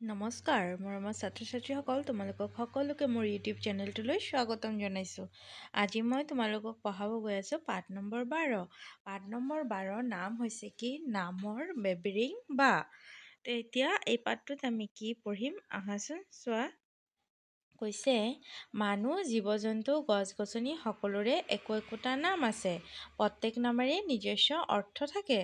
নমস্কাৰ মৰমৰ ছাত্ৰ ছাত্ৰীসকল, তোমালোকক সকলোকে মোৰ ইউটিউব চেনেলটোলৈ স্বাগতম জনাইছোঁ। আজি মই তোমালোকক পঢ়াব গৈ আছোঁ পাঠ নম্বৰ 12। পাঠ নম্বৰ 12 নাম হৈছে কি? নামৰ বেবেৰিং বা। এতিয়া এই পাঠটোত আমি কি পঢ়িম আহাচোন চোৱা। কৈছে মানুহ, জীৱ জন্তু, গছ গছনি সকলোৰে একোটা নাম আছে। প্ৰত্যেক নামেৰে নিজস্ব অৰ্থ থাকে,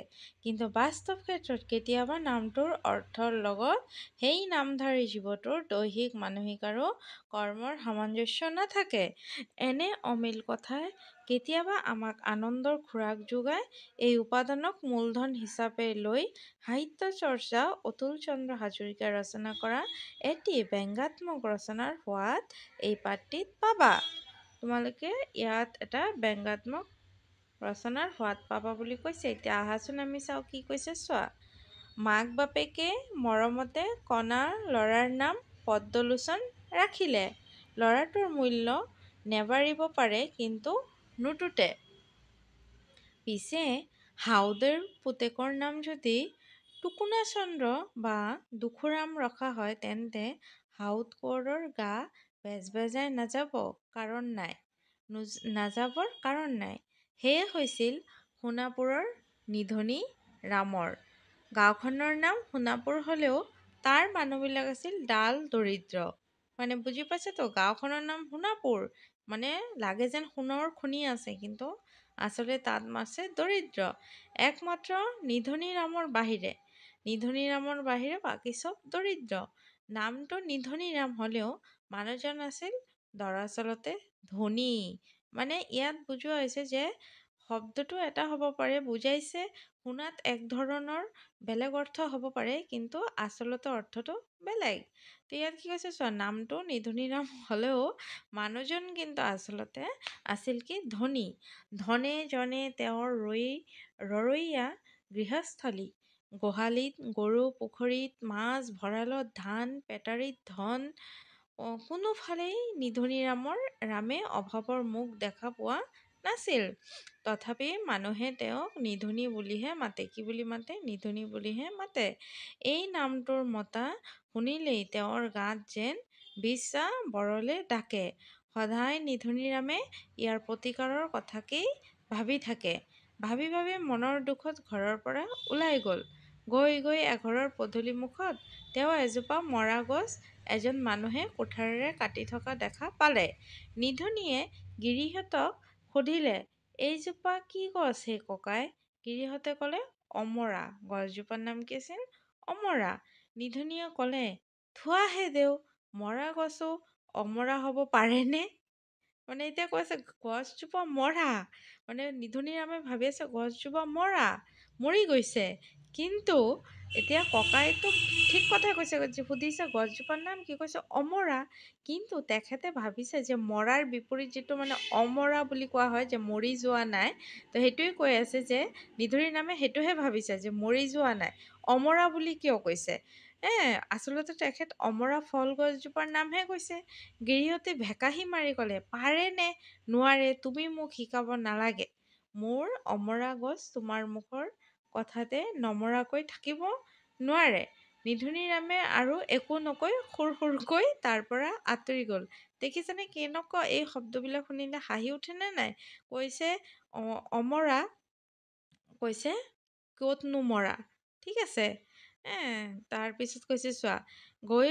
কিন্তু বাস্তৱ ক্ষেত্ৰত কেতিয়াবা নামটোৰ অৰ্থৰ লগত সেই নামধাৰী জীৱটোৰ দৈহিক, মানসিক আৰু কৰ্মৰ সামঞ্জস্য নাথাকে। এনে অমিল কথাই কেতিয়াবা আমাক আনন্দৰ খোৰাক যোগায়। এই উপাদানক মূলধন হিচাপে লৈ সাহিত্য চৰ্চা অতুল চন্দ্ৰ হাজৰিকাই ৰচনা কৰা এটি ব্যংগাত্মক ৰচনাৰ সোৱাদ এই পাঠটিত পাবা। তোমালোকে ইয়াত এটা ব্যংগাত্মক ৰচনাৰ সোৱাদ পাবা বুলি কৈছে। এতিয়া আহাচোন আমি চাওঁ কি কৈছে চোৱা। মাক বাপেকে মৰমতে কণা ল'ৰাৰ নাম পদ্মলোচন ৰাখিলে। ল'ৰাটোৰ মূল্য নেবাৰিব পাৰে, কিন্তু নুতুতে। পিছে হাউদেৰ পুতেকৰ নাম যদি টুকুনা-চন্দ্ৰ বা দুখুৰাম ৰখা হয়, তেন্তে হাউদ কোঁৱৰৰ গা বেজবেজাই নাযাবৰ কাৰণ নাই। সেয়ে হৈছিল সোণাপুৰৰ নিধনি ৰামৰ। গাঁওখনৰ নাম সোণাপুৰ হ'লেও তাৰ মানুহবিলাক আছিল ডাল দৰিদ্ৰ। মানে বুজি পাইছেতো? গাঁওখনৰ নাম সোণাপুৰ, মানে লাগে যেন সোণৰ খনি আছে, কিন্তু আচলতে তাত আছে দৰিদ্ৰ। একমাত্ৰ নিধনি ৰামৰ বাহিৰে বাকী চব দৰিদ্ৰ। নামটো নিধনি ৰাম হ'লেও মানুহজন আছিল দৰাচলতে ধনী। মানে ইয়াত বুজোৱা হৈছে যে শব্দটো এটা হ'ব পাৰে, বুজাইছে শুনাত এক ধৰণৰ বেলেগ অৰ্থ হ'ব পাৰে, কিন্তু আচলতে অৰ্থটো বেলেগ। তো ইয়াত কি কৈছে চোৱা, নামটো নিধনি ৰাম হ'লেও মানুহজন কিন্তু আচলতে আছিল কি? ধনী। ধনে জনে তেওঁৰ ৰৰৈয়া গৃহস্থলী। গোহালিত গৰু, পুখুৰীত মাছ, ভঁৰালত ধান, পেটাৰীত ধন। কোনোফালেই নিধনি ৰামে অভাৱৰ মুখ দেখা পোৱা নাছিল। তথাপি মানুহে তেওঁক নিধনি বুলিহে মাতে। কি বুলি মাতে? নিধনি বুলিহে মাতে। এই নামটোৰ মতা শুনিলেই তেওঁৰ গাত যেন বিচা বৰলে ডাকে। সদায় নিধনি ৰামে ইয়াৰ প্ৰতিকাৰৰ কথাকেই ভাবি থাকে। ভাবি মনৰ দুখত ঘৰৰ পৰা ওলাই গ'ল। গৈ এঘৰৰ পদূলি মুখত তেওঁ এজোপা মৰা গছ এজন মানুহে কুঠাৰেৰে কাটি থকা দেখা পালে। নিধনিয়ে গিৰিহঁতক সুধিলে, এইজোপা কি গছ হে ককাই? গিৰিহঁতে ক'লে, অমৰা। গছজোপাৰ নাম কি আছিল? অমৰা। নিধনিয়ে ক'লে, থোৱাহে দেও, মৰা গছো অমৰা হ'ব পাৰেনে? মানে এতিয়া কৈছে গছজোপা মৰা, মানে নিধনি ৰামে ভাবি আছে গছজোপা মৰি গৈছে। কিন্তু এতিয়া ককাইতো ঠিক কথাই কৈছে, সুধিছে গছজোপাৰ নাম কি? কৈছে অমৰা। কিন্তু তেখেতে ভাবিছে যে মৰাৰ বিপৰীত যিটো মানে অমৰা বুলি কোৱা হয়, যে মৰি যোৱা নাই, তো সেইটোৱে কৈ আছে যে নিধনি ৰামে সেইটোহে ভাবিছে যে মৰি যোৱা নাই। অমৰা বুলি কিয় কৈছে? আচলতে তেখেত অমৰা ফল গছজোপাৰ নামহে কৈছে। গিৰিহঁতে ভেকাহি মাৰি ক'লে, পাৰে নে নোৱাৰে তুমি মোক শিকাব নালাগে। মোৰ অমৰা গছ তোমাৰ মুখৰ কথাতে নমৰাকৈ থাকিব নোৱাৰে। নিধনি ৰামে আৰু একো নকৈ সুৰকৈ তাৰ পৰা আঁতৰি গ'ল। দেখিছেনে কেনেকুৱা এই শব্দবিলাক শুনিলে হাঁহি উঠেনে নাই? কৈছে অমৰা, কৈছে ক'তনো মৰা। ঠিক আছে। তাৰপিছত কৈছে চোৱা, গৈ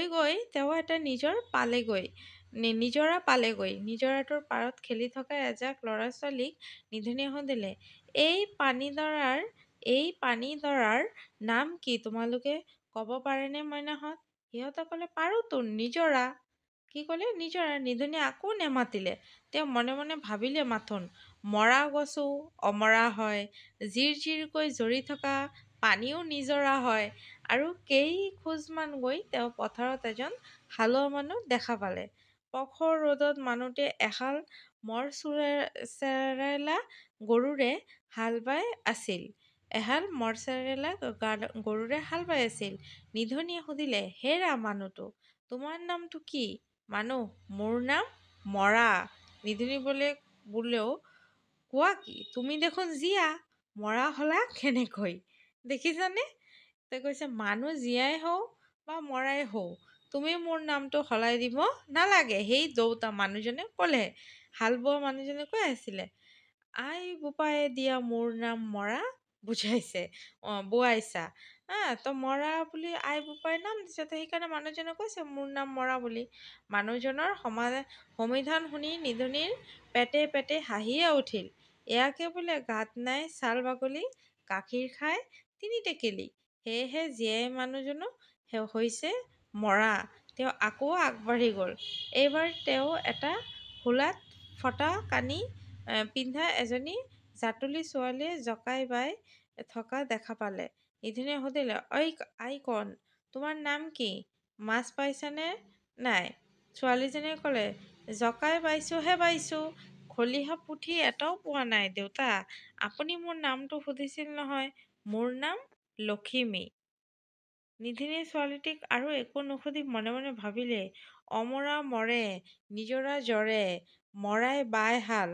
তেওঁ এটা নিজৰা পালেগৈ। নিজৰাটোৰ পাৰত খেলি থকা এজাক ল'ৰা ছোৱালীক নিধনিয়ে সুধিলে, এই পানীডৰাৰ নাম কি তোমালোকে ক'ব পাৰেনে মইনাহঁত? সিহঁতে ক'লে, পাৰোঁতো, নিজৰা। কি ক'লে? নিজৰা। নিধনিয়ে আকৌ নেমাতিলে। তেওঁ মনে মনে ভাবিলে মাথোন, মৰা গছো অমৰা হয়, জিৰকৈ ঝৰি থকা পানীও নিজৰা হয়। আৰু কেইখোজমান গৈ তেওঁ পথাৰত এজন হালোৱা মানুহ দেখা পালে। প্ৰখৰ ৰ'দত মানুহটোৱে এহাল মৰচেৰেলা গৰুৰে হাল বাই আছিল। নিধনিয়ে সুধিলে, হেৰা মানুহটো, তোমাৰ নামটো কি? মানুহ, মোৰ নাম মৰা। নিধনি বোলেও, কোৱা কি? তুমি দেখোন জীয়া, মৰা হ'লা কেনেকৈ? দেখিছানে? তেওঁ কৈছে মানুহ জীয়াই হওঁ, বা মৰাই হওঁ, তুমি মোৰ নামটো সলাই দিব নালাগে। সেই দেউতা মানুহজনে ক'লে, হাল বোৱা মানুহজনে কৈ আছিলে, আই বোপায়ে দিয়া মোৰ নাম মৰা বুজাইছে, বোৱাইছা তো মৰা বুলি আই বোপাই নাম দিছে, তো সেইকাৰণে মানুহজনে কৈছে মোৰ নাম মৰা বুলি। মানুহজনৰ সমিধান শুনি নিধনিৰ পেটে পেটে হাঁহিয়ে উঠিল। এয়াকে বোলে গাত নাই ছাল বাকলি, গাখীৰ খাই তিনি টেকেলি। সেয়েহে জীয়াই মানুহজনো হৈছে মৰা। তেওঁ আকৌ আগবাঢ়ি গ'ল। এইবাৰ তেওঁ এটা হোলাত ফটা কানি পিন্ধা এজনী জাতুলী ছোৱালীয়ে জকাই বাই থকা দেখা পালে। নিধনিয়ে সুধিলে, ঐ আই কণ, তোমাৰ নাম কি? মাছ পাইছানে নাই? ছোৱালীজনীয়ে ক'লে, জকাই বাইছোহে বাইছোঁ, খলিহা পুঠি এটাও পোৱা নাই দেউতা। আপুনি মোৰ নামটো সুধিছিল নহয়, মোৰ নাম লখিমী। নিধিনিয়ে ছোৱালীটিক আৰু একো নুসুধি মনে মনে ভাবিলে, অমৰা মৰে, নিজৰা জ্বৰে, মৰাই বাই শাল,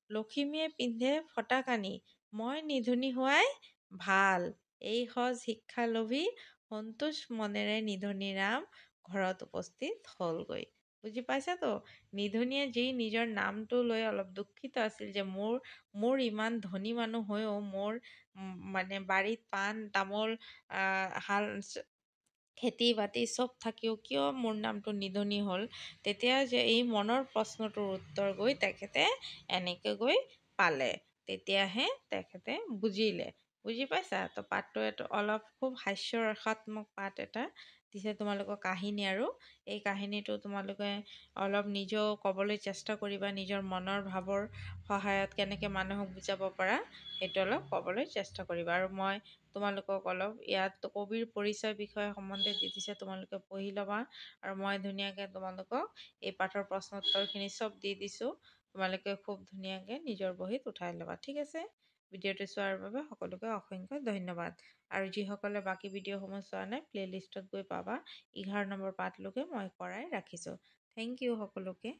লখিমীয়ে পিন্ধে ফটা কানি, মই নিধনি হোৱাই ভাল। এই সজ শিক্ষা লভি সন্তোষ মনেৰে নিধনিৰাম ঘৰত উপস্থিত হ'লগৈ। বুজি পাইছাতো? নিধনিয়ে যি নিজৰ নামটো লৈ অলপ দুখিত আছিল যে মোৰ ইমান ধনী মানুহ হৈও মোৰ মানে বাৰীত পাণ তামোল হাল খেতি বাতি চব থাকিও কিয় মোৰ নামটো নিধনি হ'ল, তেতিয়া যে এই মনৰ প্ৰশ্নটোৰ উত্তৰ গৈ তেখেতে এনেকৈ গৈ পালে। তেতিয়াহে তেখেতে বুজিলে। বুজি পাইছা? তো পাঠটো অলপ খুব হাস্যৰসাত্মক পাঠ এটা দিছে তোমালোকৰ কাহিনী, আৰু এই কাহিনীটো তোমালোকে অলপ নিজেও ক'বলৈ চেষ্টা কৰিবা, নিজৰ মনৰ ভাৱৰ সহায়ত কেনেকৈ মানুহক বুজাব পাৰা সেইটো অলপ ক'বলৈ চেষ্টা কৰিবা। আৰু মই তোমালোকক অলপ ইয়াত কবিৰ পৰিচয় বিষয়ে সম্বন্ধে দি দিছে, তোমালোকে পঢ়ি ল'বা। আৰু মই ধুনীয়াকৈ তোমালোকক এই পাঠৰ প্ৰশ্ন উত্তৰখিনি চব দি দিছোঁ, তোমালোকে খুব ধুনীয়াকৈ নিজৰ বহীত উঠাই ল'বা। ঠিক আছে? ভিডিঅ'টো চোৱাৰ বাবে সকলোকে অসংখ্য ধন্যবাদ। আৰু যিসকলে বাকী ভিডিঅ'সমূহ চোৱা নাই, প্লে'লিষ্টত গৈ পাবা। 11 নম্বৰ পাঠলৈকে মই কৰাই ৰাখিছোঁ। থেংক ইউ সকলোকে।